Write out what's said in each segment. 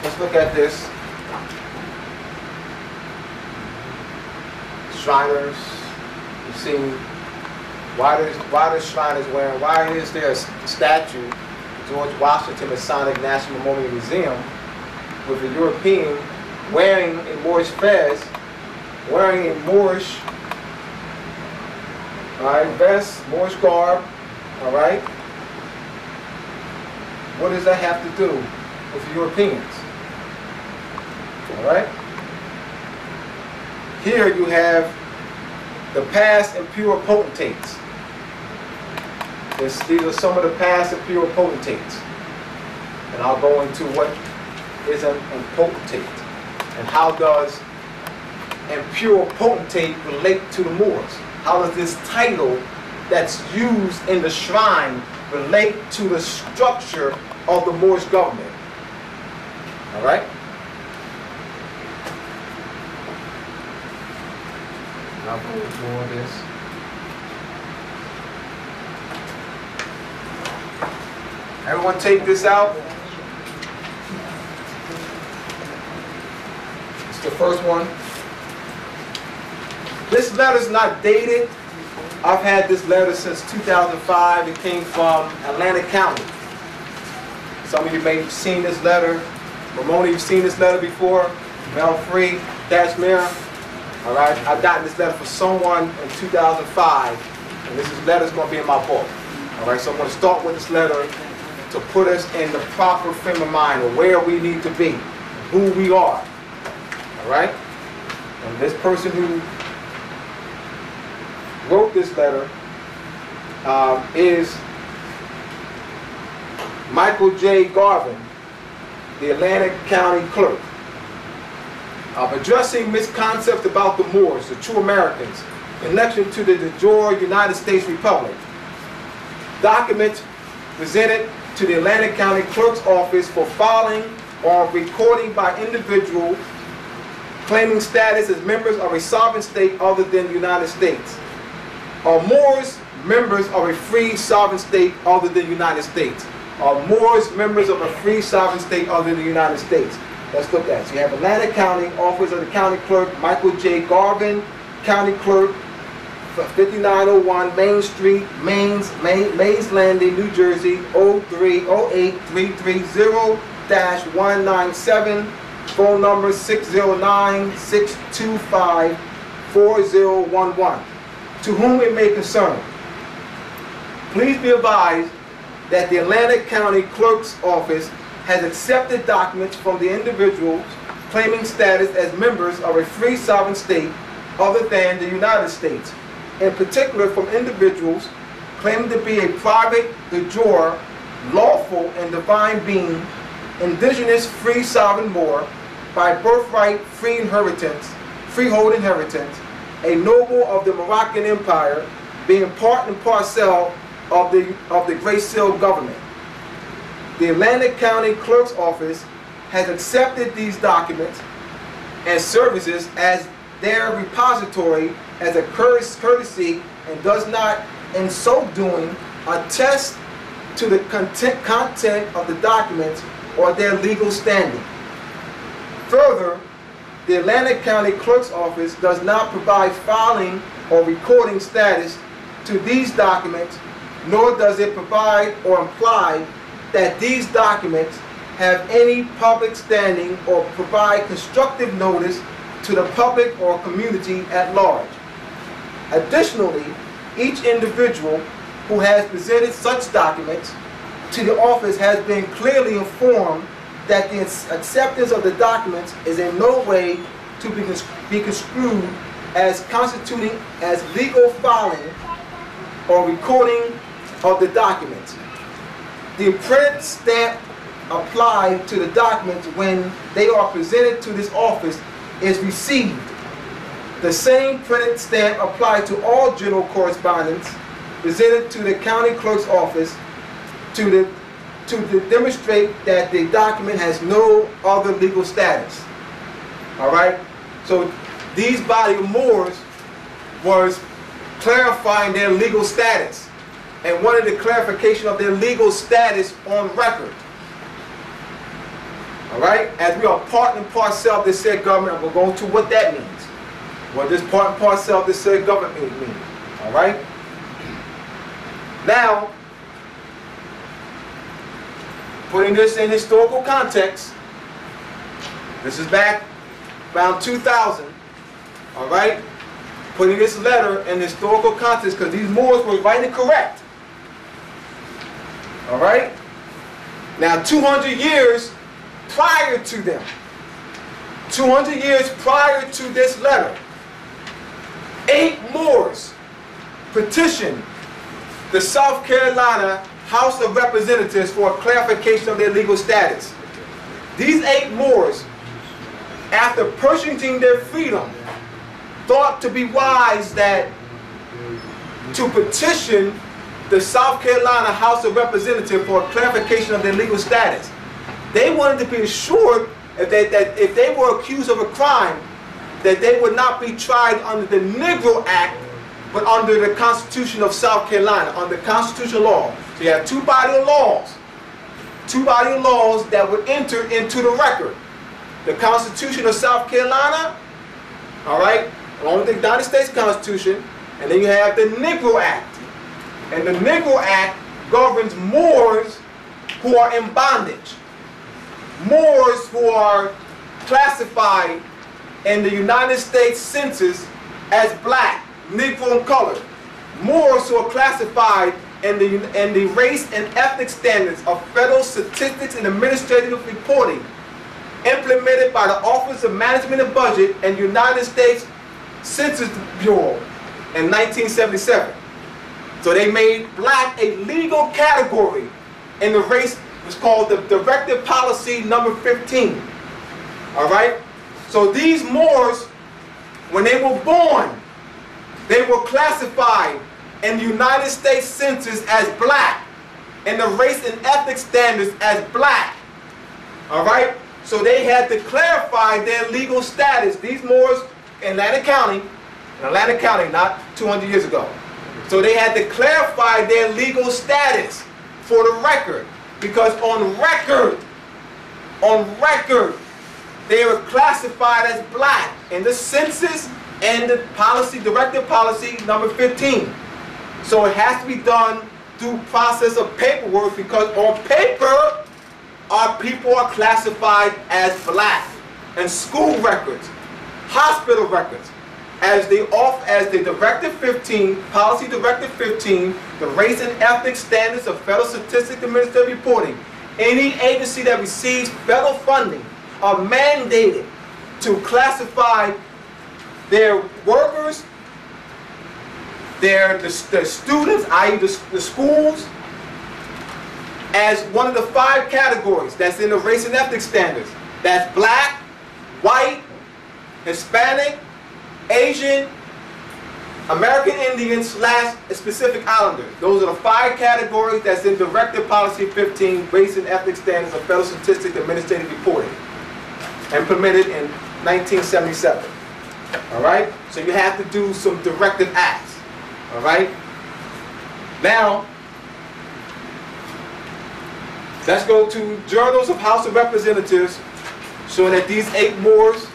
let's look at this. Shriners. You see, why the Shriners wearing? Why is there a statue, George Washington Masonic National Memorial Museum, with a European wearing a Moorish fez, wearing a Moorish, vest, Moorish garb, all right? What does that have to do with the Europeans? All right? Here you have the past imperial potentates. These are some of the past imperial potentates. And I'll go into what is a potentate and how does imperial potentate relate to the Moors. How does this title that's used in the shrine relate to the structure of the Moorish government? All right? I'll go with more of this. Everyone take this out. It's the first one. This letter's not dated. I've had this letter since 2005. It came from Atlantic County. Some of you may have seen this letter. Ramona, you've seen this letter before. Mel Free, Kashmir. All right, I got this letter for someone in 2005, and this letter's going to be in my book. All right, so I'm going to start with this letter to put us in the proper frame of mind of where we need to be, who we are. All right, and this person who wrote this letter is Michael J. Garvin, the Atlantic County Clerk. Addressing misconceptions about the Moors, the true Americans, in connection to the de jure United States Republic. Document presented to the Atlantic County Clerk's Office for filing or recording by individual claiming status as members of a sovereign state other than the United States. Are Moors members of a free sovereign state other than the United States? Are Moors members of a free sovereign state other than the United States? Let's look at it. So you have Atlantic County, Office of the County Clerk, Michael J. Garvin, County Clerk, 5901 Main Street, Mays Landing, New Jersey, 0308330-197, phone number 609-625-4011. To whom it may concern, please be advised that the Atlantic County Clerk's Office has accepted documents from the individuals claiming status as members of a free sovereign state other than the United States, in particular from individuals claiming to be a private, de jure, lawful and divine being, indigenous free sovereign Moor, by birthright free inheritance, freehold inheritance, a noble of the Moroccan Empire, being part and parcel of the Great Seal government. The Atlantic County Clerk's Office has accepted these documents and services as their repository as a courtesy and does not, in so doing, attest to the content of the documents or their legal standing. Further, the Atlantic County Clerk's Office does not provide filing or recording status to these documents, nor does it provide or imply that these documents have any public standing or provide constructive notice to the public or community at large. Additionally, each individual who has presented such documents to the office has been clearly informed that the acceptance of the documents is in no way to be construed as constituting as legal filing or recording of the documents. The printed stamp applied to the documents when they are presented to this office is received. The same printed stamp applied to all general correspondence presented to the county clerk's office to demonstrate that the document has no other legal status. All right? So these body of Moors was clarifying their legal status and wanted the clarification of their legal status on record. All right? As we are part and parcel of this said government, and we're going to what that means. What this part and parcel of this said government means. All right? Now, putting this in historical context, this is back around 2000. All right? Putting this letter in historical context, because these Moors were right and correct. All right? Now, 200 years prior to them, 200 years prior to this letter, 8 Moors petitioned the South Carolina House of Representatives for a clarification of their legal status. These 8 Moors, after purchasing their freedom, thought to be wise that to petition the South Carolina House of Representatives for a clarification of their legal status. They wanted to be assured that if they were accused of a crime, that they would not be tried under the Negro Act, but under the Constitution of South Carolina, under constitutional law. So you have two body of laws that would enter into the record. The Constitution of South Carolina, all right, along with the United States Constitution, and then you have the Negro Act. And the Negro Act governs Moors who are in bondage. Moors who are classified in the United States Census as black, Negro, and colored. Moors who are classified in the race and ethnic standards of Federal Statistics and Administrative Reporting implemented by the Office of Management and Budget and United States Census Bureau in 1977. So they made black a legal category in the race. It's called the Directive Policy number 15. All right? So these Moors, when they were born, they were classified in the United States Census as black, in the race and ethnic standards as black. All right? So they had to clarify their legal status. These Moors in Atlantic County, not 200 years ago. So they had to clarify their legal status for the record. Because on record, they were classified as black in the census and the policy, Directive Policy number 15. So it has to be done through process of paperwork, because on paper, our people are classified as black. And school records, hospital records, as the Directive 15, Policy Directive 15, the Race and Ethnic Standards of Federal Statistics and Administrative Reporting. Any agency that receives federal funding are mandated to classify their workers, their students, i.e. the schools, as one of the 5 categories that's in the Race and Ethnic Standards. That's black, white, Hispanic, Asian, American Indian / Pacific Islanders. Those are the 5 categories that's in Directive Policy 15, Race and Ethnic Standards of Federal Statistics and Administrative Reporting, implemented in 1977. All right? So you have to do some directive acts. All right? Now, let's go to Journals of House of Representatives showing that these 8 Moors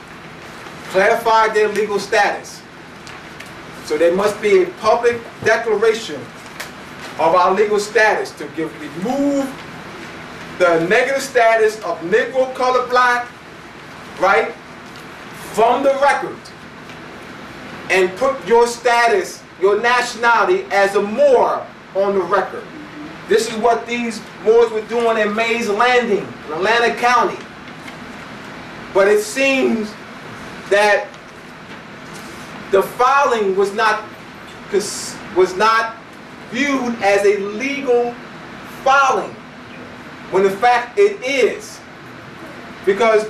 clarified their legal status. So there must be a public declaration of our legal status to remove the negative status of Negro, colored, black, right, from the record, and put your status, your nationality as a Moor on the record. This is what these Moors were doing in Mays Landing in Atlantic County. But it seems that the filing was not viewed as a legal filing, when in fact it is, because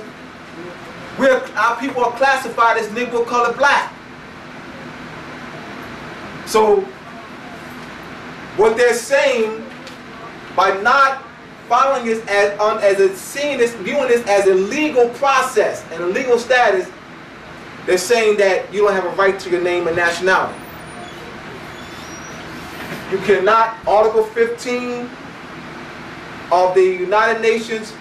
our people are classified as Negro, colored, black. So what they're saying by not following this viewing this as a legal process and a legal status, they're saying that you don't have a right to your name and nationality. You cannot, Article 15 of the United Nations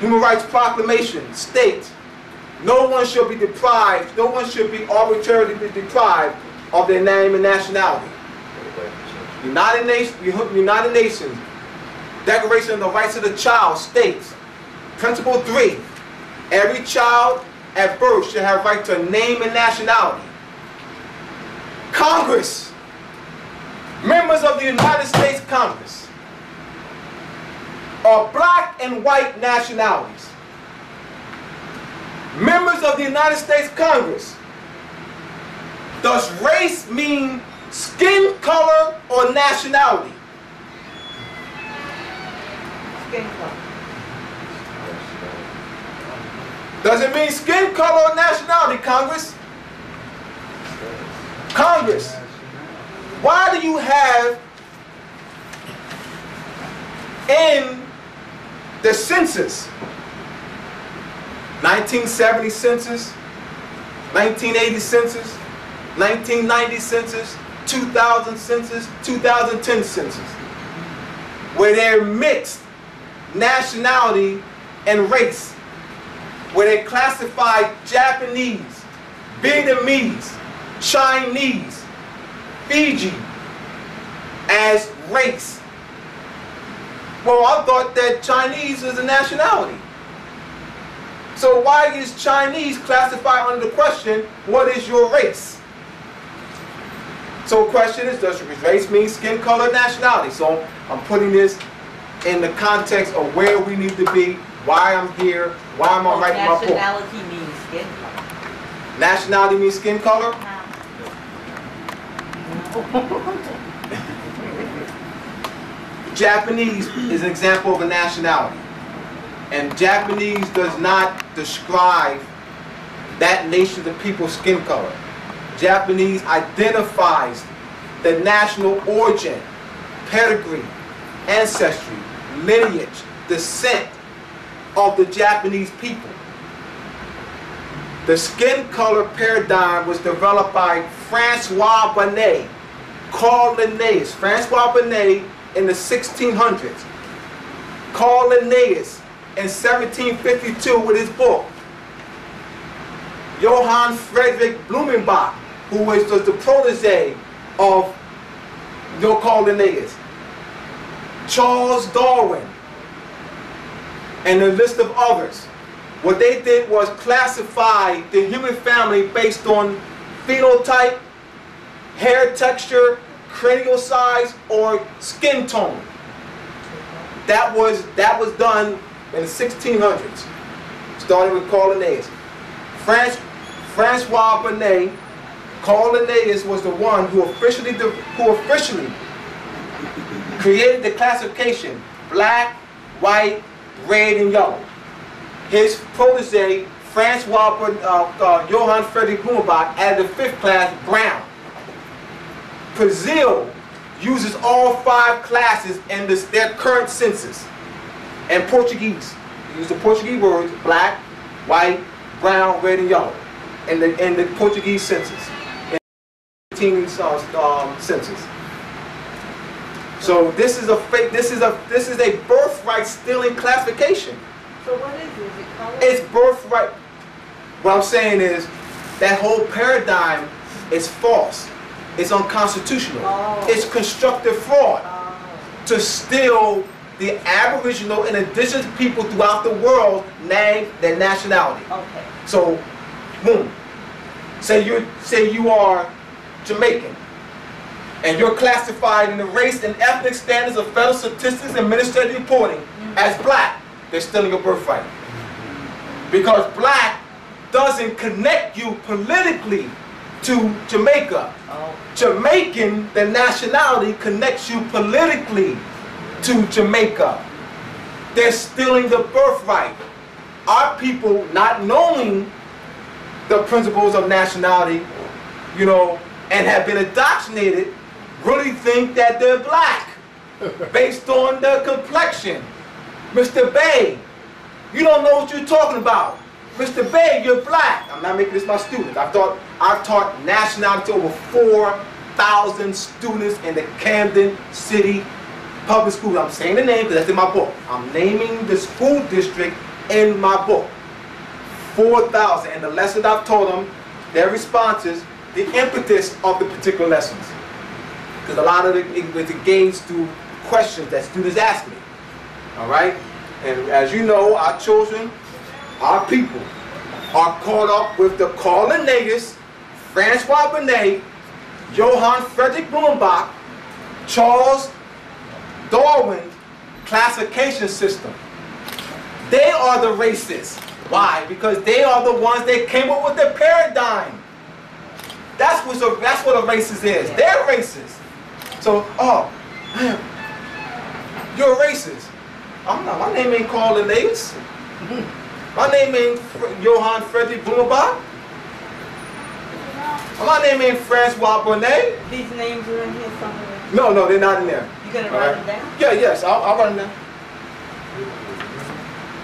Human Rights Proclamation states, no one shall be deprived, no one should be arbitrarily deprived of their name and nationality. United Nations Declaration of the Rights of the Child states, Principle 3, every child at birth should have right to a name and nationality. Congress, members of the United States Congress, are black and white nationalities. Members of the United States Congress, does race mean skin color or nationality? Skin color. Does it mean skin color or nationality, Congress? Congress, why do you have in the census, 1970 census, 1980 census, 1990 census, 2000 census, 2010 census, where they're mixed nationality and race, where they classify Japanese, Vietnamese, Chinese, Fiji as race? Well, I thought that Chinese is a nationality. So why is Chinese classified under the question, what is your race? So the question is, does race mean skin color, nationality? So I'm putting this in the context of where we need to be, why I'm here, why am I writing my book. Nationality means skin color. Nationality means skin color? Japanese is an example of a nationality. And Japanese does not describe that nation of people's skin color. Japanese identifies the national origin, pedigree, ancestry, lineage, descent of the Japanese people. The skin color paradigm was developed by Francois Bonnet, Carl Linnaeus. Francois Bonnet in the 1600s. Carl Linnaeus in 1752 with his book. Johann Friedrich Blumenbach, who was the protege of Carl Linnaeus. Charles Darwin, and a list of others. What they did was classify the human family based on phenotype, hair texture, cranial size, or skin tone. That was done in the 1600s, starting with Carl Linnaeus. Francois Bonnet, Carl Linnaeus was the one who officially created the classification black, white, red, and yellow. His protege, Johann Friedrich Blumenbach, added the fifth class, brown. Brazil uses all 5 classes in their current census. And Portuguese, they use the Portuguese words black, white, brown, red, and yellow in the Portuguese census, in the 18 census. So this is a fake. This is a birthright stealing classification. So what is it? Is it color? It's birthright. What I'm saying is that whole paradigm is false. It's unconstitutional. Oh. It's constructive fraud Oh. to steal the Aboriginal and indigenous people throughout the world name, their nationality. Okay. So, boom. Say you are Jamaican, and you're classified in the race and ethnic standards of federal statistics and administrative reporting as black. They're stealing your birthright. Because black doesn't connect you politically to Jamaica. Oh. Jamaican, the nationality, connects you politically to Jamaica. They're stealing the birthright. Our people, not knowing the principles of nationality, and have been indoctrinated, really think that they're black based on their complexion. Mr. Bay, you don't know what you're talking about. Mr. Bay, you're black. I'm not making this my students. I've taught nationality to over 4,000 students in the Camden City Public Schools. I'm saying the name because that's in my book. I'm naming the school district in my book. 4,000. And the lessons I've taught them, their responses, the impetus of the particular lessons. Because a lot of it gains through questions that students ask me. All right? And as you know, our children, our people, are caught up with the Carl Linnaeus, Francois Binet, Johann Friedrich Blumenbach, Charles Darwin classification system. They are the racists. Why? Because they are the ones that came up with the paradigm. That's what a racist is. They're racist. So, oh, man, you're a racist. I'm not. My name ain't Carl Linnaeus. My name ain't Johann Friedrich Blumenbach. My name ain't Francois Binet. These names are in here somewhere. No, they're not in there. You gonna write them down? Yeah, yes, I'll write them down.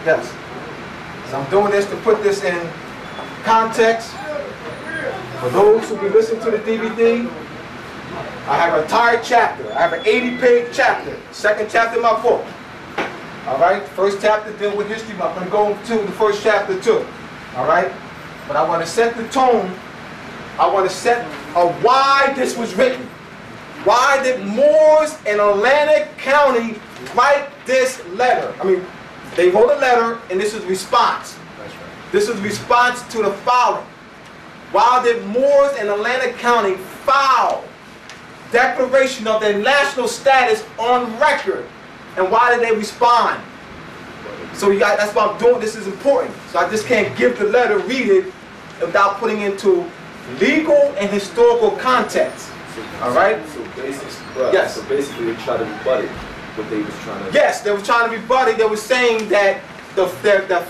Yes. So I'm doing this to put this in context. For those who be listening to the DVD, I have an entire chapter. I have an 80-page chapter. Second chapter of my book. All right? First chapter deals with history. I'm going to go to the first chapter too. All right? But I want to set the tone. I want to set why this was written. Why did Moors in Atlantic County write this letter? I mean, they wrote a letter, and this is response. That's right. This is response to the following. Why did Moors in Atlantic County file declaration of their national status on record? And why did they respond? So that's what I'm doing. This is important. So I just can't give the letter, read it, without putting into legal and historical context. All right? Yes. So basically they tried to rebut it, what they was trying to... Yes, they were trying to rebut it. They were saying that the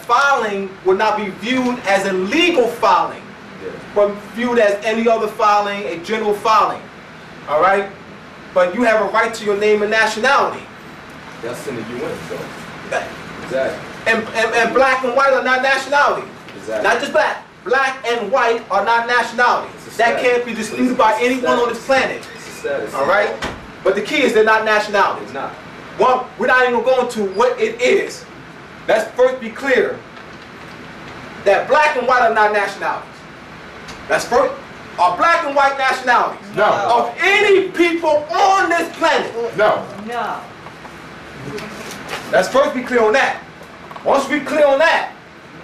filing would not be viewed as a legal filing, but viewed as any other filing, a general filing. All right? But you have a right to your name and nationality. That's in the UN, so... Exactly. And black and white are not nationality. Exactly. Not just black. Black and white are not nationality. That can't be disputed by anyone on this planet. It's a status. All right? But the key is they're not nationality. It's not. Well, we're not even going to what it is. Let's first be clear that black and white are not nationalities. That's first. Are black and white nationalities? No. Of any people on this planet? No. No. Let's first be clear on that. Once we're clear on that,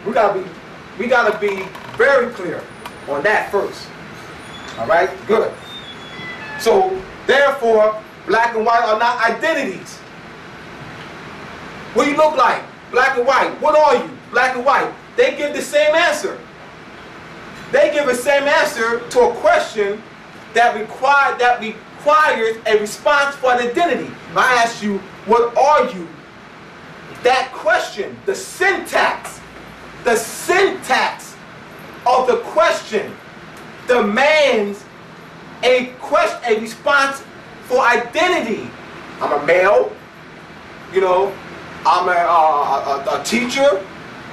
we gotta be very clear on that first. All right? Good. So, therefore, black and white are not identities. What do you look like? Black and white. What are you? Black and white. They give the same answer. They give the same answer to a question that requires a response for an identity. If I ask you, what are you? That question, the syntax of the question demands a response for identity. I'm a male, you know, I'm a teacher,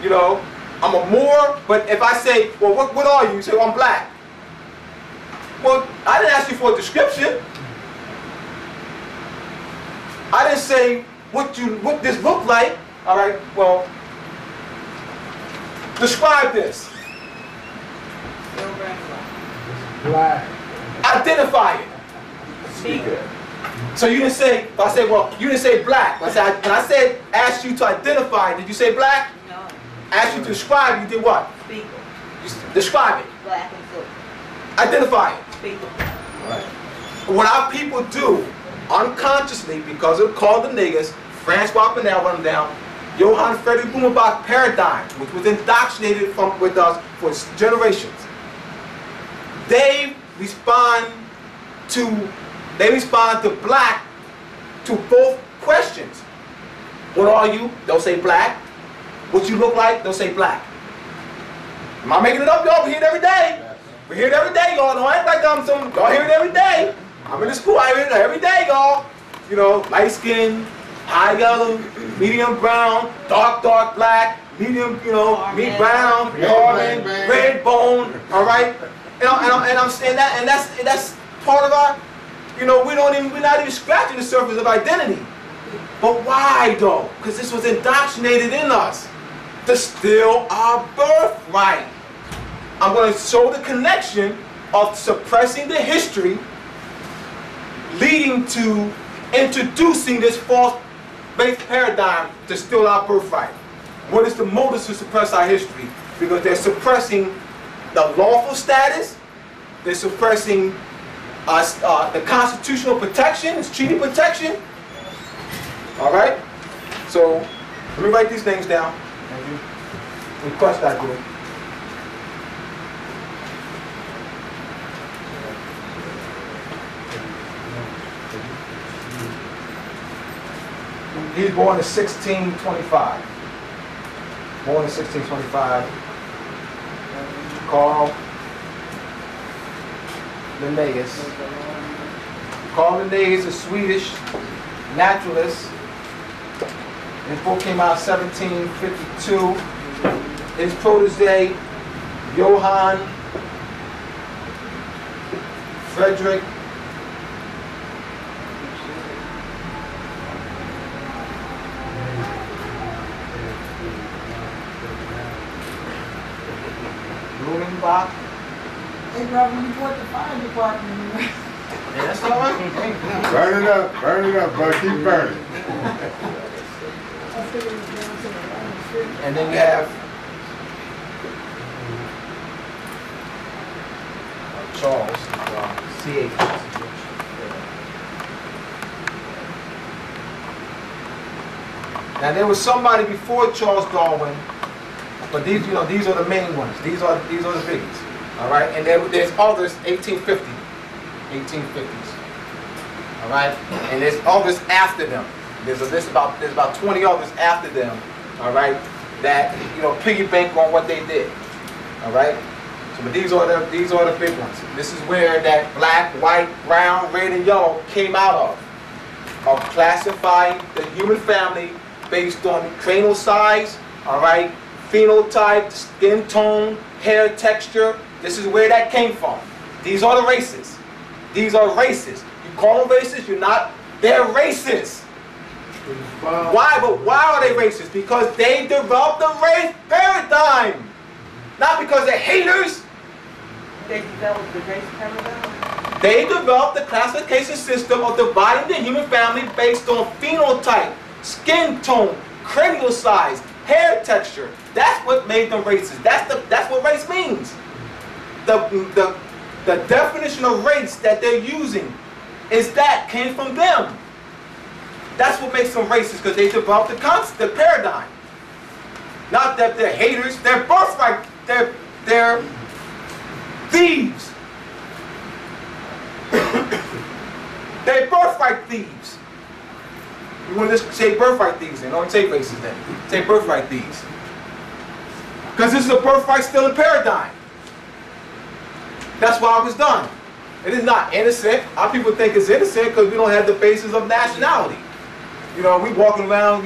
you know, I'm a Moor, but if I say, well, what are you? You say, well, I'm black. Well, I didn't ask you for a description. I didn't say what this looked like. All right, well, describe this. Black. Identify it. Speaker. So you didn't say, if I say, well, you didn't say black. When I said, asked you to identify, did you say black? No. Asked you to describe, you did what? Speaker. Describe it. Black and silver. Identify it. Speaker. Right. What our people do, unconsciously, because of called the niggas, Francois Binet run them down, Johann Friedrich Blumenbach paradigm, which was indoctrinated with us for generations. They respond to black to both questions. What are you? They'll say black. What you look like? They'll say black. Am I making it up, y'all? We hear it every day. We hear it every day, y'all. Don't act like I'm some. Y'all hear it every day. I'm in the school. I hear it every day, y'all. You know, light skin, high yellow, medium brown, dark black, medium, you know, meat brown, Northern, red bone. All right. And I'm saying that, and that's part of our. You know, we're not even scratching the surface of identity. But why though? Because this was indoctrinated in us. to steal our birthright. I'm going to show the connection of suppressing the history leading to introducing this false-based paradigm to steal our birthright. What is the motive to suppress our history? Because they're suppressing the lawful status, they're suppressing the constitutional protection, it's treaty protection. All right? So, let me write these things down. Any questions I do? He's born in 1625. Born in 1625. Carl Linnaeus. Carl Linnaeus is a Swedish naturalist. His book came out in 1752. His protege, Johann Frederick Blumenbach. Hey, brother, you brought the fire department. Yeah, that's all right. Burn it up, bro. Keep burning. And then you have Charles C.H. Now there was somebody before Charles Darwin, but these, these are the main ones. These are the biggies. All right, and there's others. 1850s. All right, and there's others after them. There's about 20 others after them. All right, that piggy bank on what they did. All right, so but these are the big ones. This is where that black, white, brown, red, and yellow came out of classifying the human family based on cranial size. All right, phenotype, skin tone, hair texture. This is where that came from. These are the races. These are races. You call them racist, you're not. They're racist. Why? But why are they racist? Because they developed the race paradigm. Not because they're haters. They developed the race paradigm? They developed the classification system of dividing the human family based on phenotype, skin tone, cranial size, hair texture. That's what made them racist. That's what race means. The definition of race that they're using came from them. That's what makes them racist, because they developed the paradigm. Not that they're haters, they're birthright, they're thieves. They're birthright thieves. You want to just say birthright thieves then, don't say racist then. Say birthright thieves. Because this is a birthright stealing paradigm. That's why it was done. It is not innocent. Our people think it's innocent because we don't have the basis of nationality. We walking around,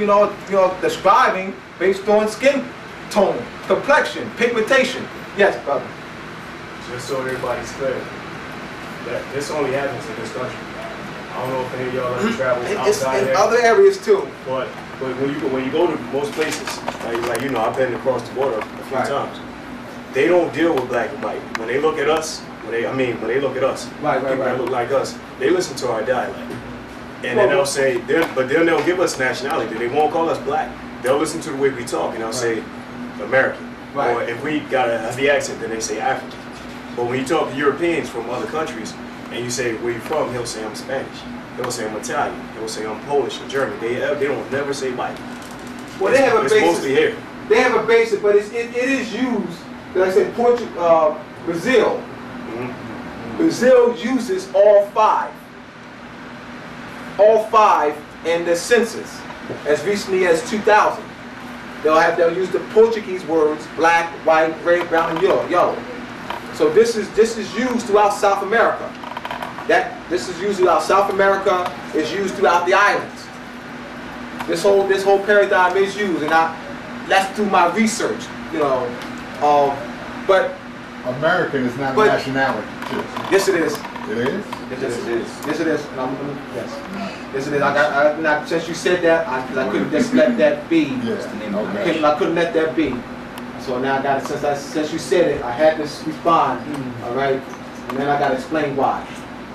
describing based on skin tone, complexion, pigmentation. Yes, brother. Just so everybody's clear, that this only happens in this country. I don't know if any of y'all ever travel outside in there. other areas too. But when you go to most places, like I've been across the border a few times. They don't deal with black and white. When they look at us, when they look at us, people that look like us, they listen to our dialect. And then they'll say, but then they'll give us nationality. They won't call us black. They'll listen to the way we talk, and they'll say American. Right. Or if we got a heavy accent, then they say African. But when you talk to Europeans from other countries, and you say, where you from, he'll say, I'm Spanish. He'll say, I'm Italian. He'll say, I'm Polish or German. They don't never say white. Well, they have a basis. It's mostly here. They have a basis, but it is used, like I said, Brazil. Mm-hmm. Brazil uses all five in the census as recently as 2000. They'll use the Portuguese words black, white, red, brown, and yellow. So this is used throughout South America. This is used throughout South America. It's used throughout the islands. This whole paradigm is used, and that's through my research, but American is not a nationality. Yes, it is. It is? Yes, it is. Yes, it is. And yes. Yes, it is. Now, since you said that, I couldn't just let that be. Yeah, okay. I couldn't let that be. So now I got to, since you said it, I had to respond. All right, and then I got to explain why.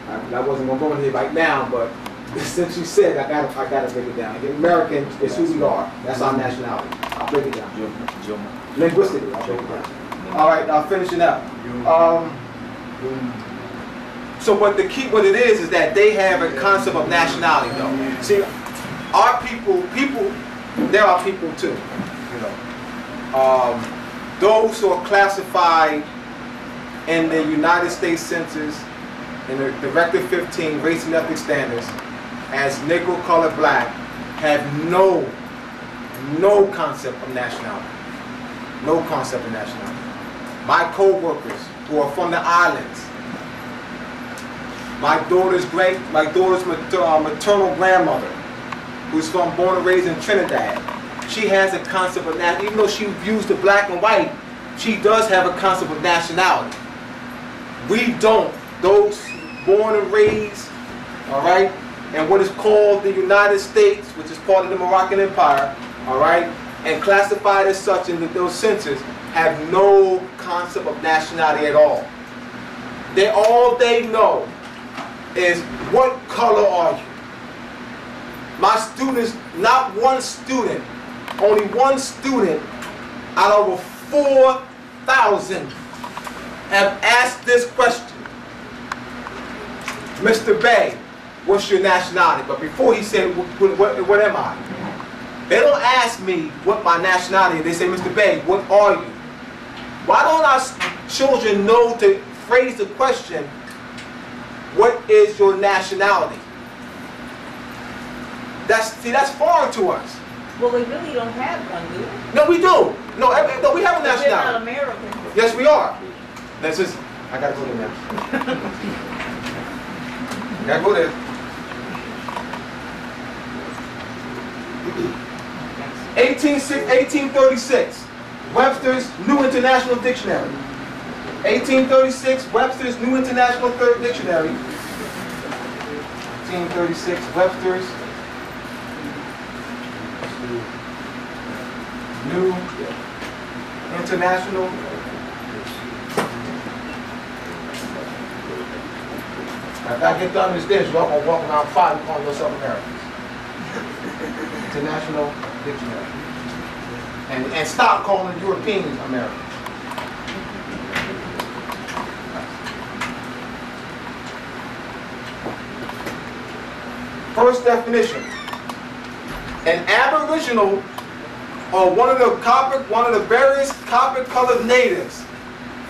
I wasn't gonna go in here right now, but since you said, I got to break it down. The American is who we are. That's our nationality. I'll break it down. Linguistically, I'll break it down. All right, now finishing up. So what it is that they have a concept of nationality, though. See, our people, there are people too. You know, those who are classified in the United States Census, in the Directive 15 Race and Ethnic Standards, as Negro, Colored, Black, have no concept of nationality. No concept of nationality. My co-workers who are from the islands, my daughter's maternal grandmother, who's born and raised in Trinidad, she has a concept of nationality. Even though she views the black and white, she does have a concept of nationality. We don't. Those born and raised, all right, and what is called the United States, which is part of the Moroccan Empire, all right, and classified as such in those census, have no concept of nationality at all. All they know is, what color are you? My students, not one student, only one student out of over 4,000 have asked this question. Mr. Bay, what's your nationality? But before he said, what am I? They don't ask me what my nationality is. They say, Mr. Bay, what are you? Why don't our children know to phrase the question, what is your nationality? That's foreign to us. Well, we really don't have one, do we? No, we do. No, we have a nationality. We're not American. Yes, we are. That's just, I gotta go there now. Gotta go there. 1836, Webster's New International Dictionary. 1836, Webster's New International Dictionary. 1836, Webster's New International. If I get done with this, you're going to walk around fighting calling yourself Americans. International Dictionary. And stop calling Europeans Americans. First definition. An aboriginal, or one of the various copper-colored natives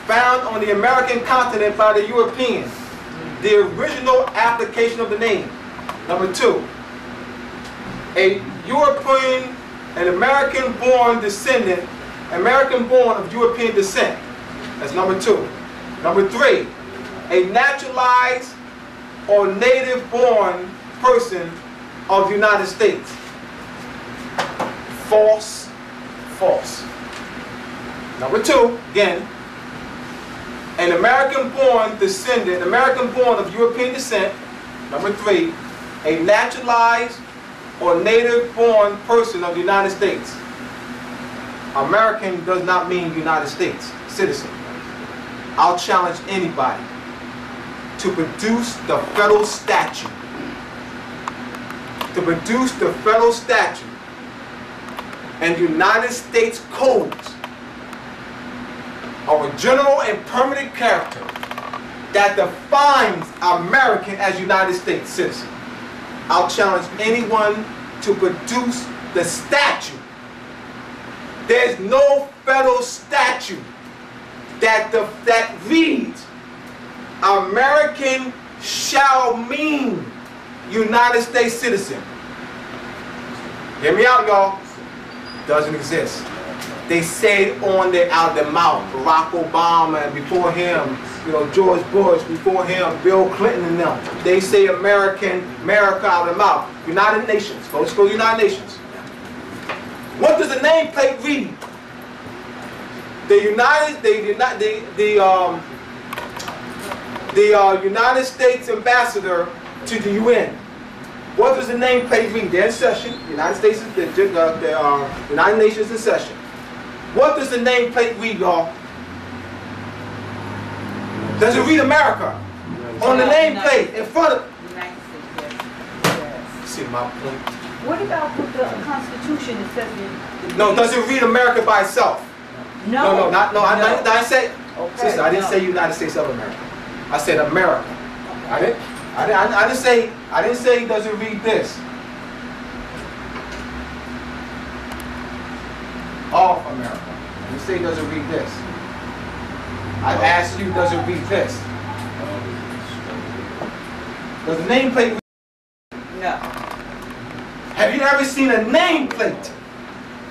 found on the American continent by the Europeans. The original application of the name. Number 2, an American-born descendant, American-born of European descent. That's number 2. Number 3, a naturalized or native-born person of the United States. False, false. Number 2, again, an American-born descendant, American-born of European descent. Number 3, a naturalized or native-born person of the United States. American does not mean United States citizen. I'll challenge anybody to produce the federal statute. To produce the federal statute and United States codes of a general and permanent character that defines American as United States citizen. I'll challenge anyone to produce the statute. There's no federal statute that reads American shall mean United States citizen. Hear me out, y'all. Doesn't exist. They say it out of their mouth. Barack Obama, and before him, George Bush, before him, Bill Clinton and them. They say America out of their mouth. United Nations. Let's go United Nations. What does the nameplate read? the United States ambassador to the UN. What does the nameplate read? They're in session. United States is the United Nations in session. What does the nameplate read, y'all? Does it read America? On the nameplate in front of. United States, yes. See my plate. What about with the Constitution? It says No, does it read America by itself? No. I didn't say. Okay, Sister, I didn't no. say United States of America. I said America. I didn't say does it read this? Of America. I didn't say does it read this. I asked you does it read this? Does the nameplate read? No. Have you ever seen a nameplate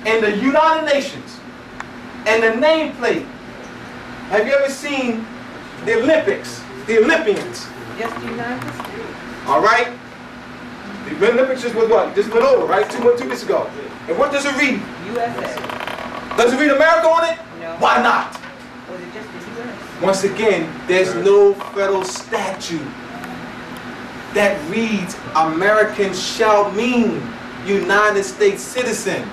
in the United Nations? And the nameplate, have you ever seen the Olympics, the Olympians? Just the United States. All right? The Olympics just was what? Just went over, right? 2 weeks ago. And what does it read? USA. Does it read America on it? No. Why not? Was it just the US? Once again, there's no federal statute that reads American shall mean United States citizen.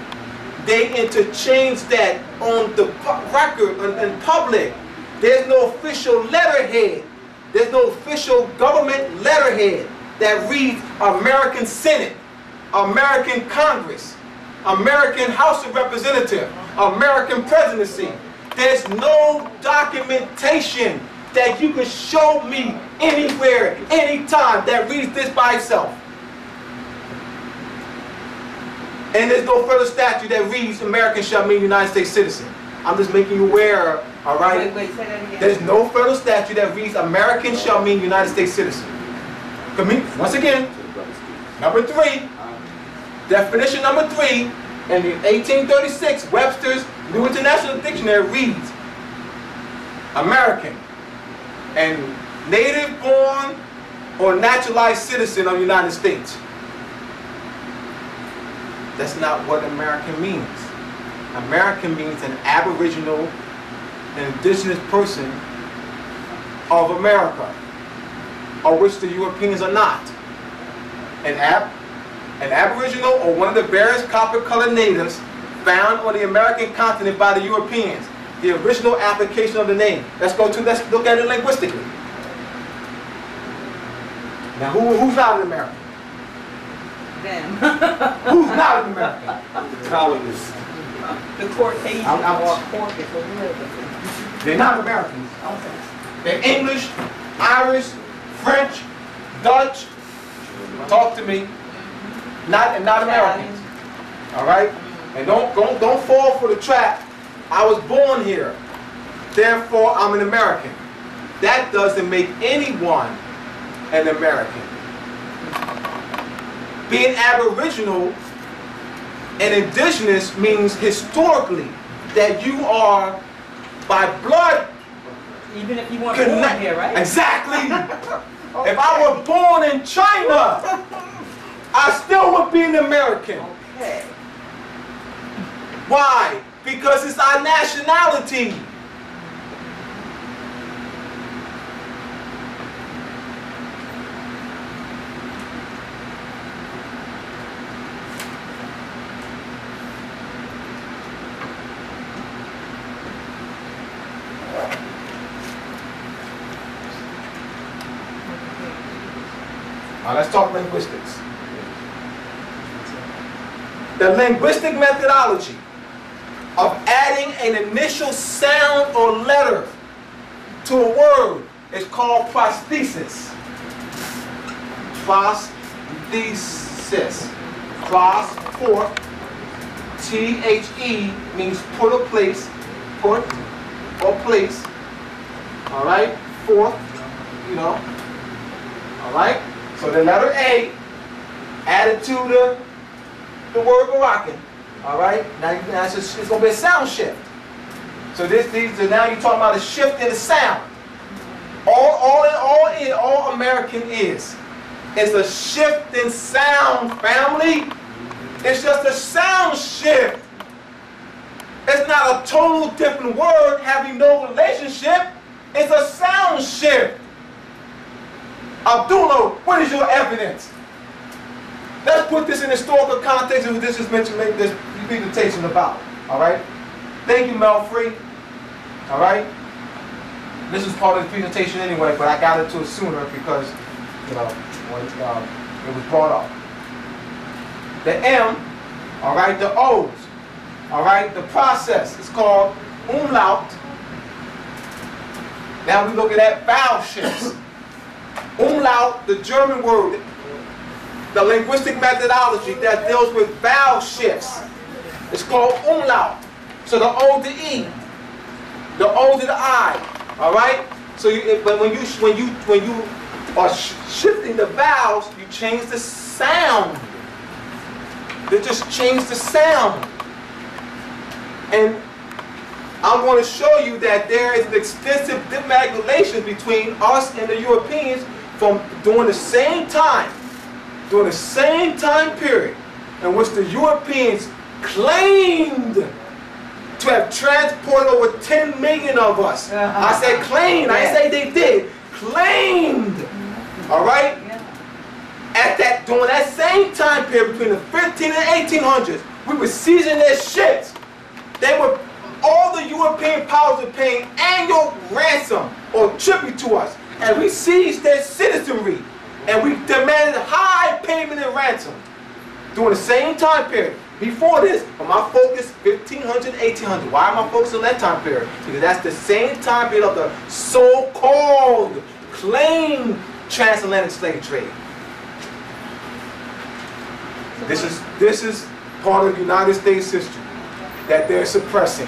They interchange that on the record in public. There's no official letterhead. There's no official government letterhead that reads American Senate, American Congress, American House of Representatives, American Presidency. There's no documentation that you can show me anywhere, anytime that reads this by itself. And there's no federal statute that reads American shall mean United States citizen. I'm just making you aware, all right? Wait, say that again. There's no federal statute that reads American shall mean United States citizen. Once again, number 3, definition number 3, in the 1836 Webster's New International Dictionary reads American and native born or naturalized citizen of the United States. That's not what American means. American means an aboriginal, an indigenous person of America, of which the Europeans are not. An aboriginal or one of the various copper-colored natives found on the American continent by the Europeans. The original application of the name. Let's look at it linguistically. Now, who's not an American? Them. Who's not an American? Colonists. The Caucasian or Caucasian. They're not Americans. Okay. They're English, Irish, French, Dutch. Talk to me. Not Americans. All right? And don't fall for the trap. I was born here. Therefore, I'm an American. That doesn't make anyone an American. Being aboriginal and indigenous means historically that you are by blood. Even if you weren't born here, right? Exactly. Okay. If I were born in China, I still would be an American. Okay. Why? Because it's our nationality. Now let's talk linguistics. The linguistic methodology of adding an initial sound or letter to a word is called prosthesis. Prosthesis. Pros, for, T-H-E means put or place, put or place. All right, forth, you know. All right. So the letter A added to the word Moroccan. All right. Now it's going to be a sound shift. So now you're talking about a shift in the sound. All American is a shift in sound, family. It's just a sound shift. It's not a total different word having no relationship. It's a sound shift. Abdullah, what is your evidence? Let's put this in historical context of what this is meant to make this presentation about. All right? Thank you, Mel Free. All right? This is part of the presentation anyway, but I got into it sooner because, you know, it was brought up. The M, all right, the O's, all right, the process is called umlaut. Now we look at that vowel shifts. Umlaut, the German word, the linguistic methodology that deals with vowel shifts. It's called umlaut. So the O to E, the O to the I, all right. So when you are shifting the vowels, you change the sound. They just change the sound. And I'm going to show you that there is an extensive diplomatic relations between us and the Europeans from during the same time period in which the Europeans claimed to have transported over 10 million of us. I said claimed, I didn't say they did. Claimed. All right? During that same time period between the 15 and 1800s, we were seizing their ships. All the European powers were paying annual ransom or tribute to us. And we seized their citizenry. And we demanded high payment and ransom during the same time period. Before this, my focus 1500, 1800. Why am I focused on that time period? Because that's the same time period of the so-called claimed transatlantic slave trade. This is part of the United States history that they're suppressing.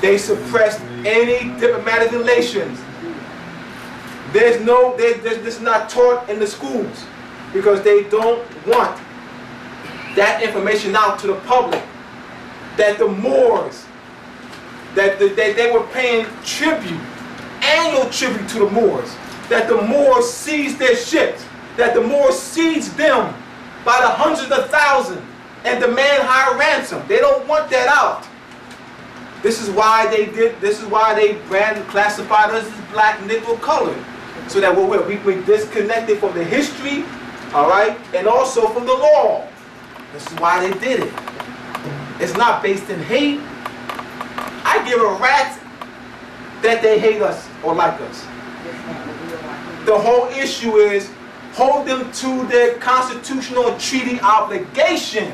They suppressed any diplomatic relations. This is not taught in the schools because they don't want that information out to the public. That the Moors, that they were paying tribute, annual tribute to the Moors. That the Moors seized their ships. That the Moors seized them by the hundreds of thousands and demand high ransom. They don't want that out. This is why they classified us as black, Negro, colored. So that we're disconnected from the history, all right, and also from the law. This is why they did it. It's not based in hate. I give a rat that they hate us or like us. The whole issue is hold them to their constitutional treaty obligation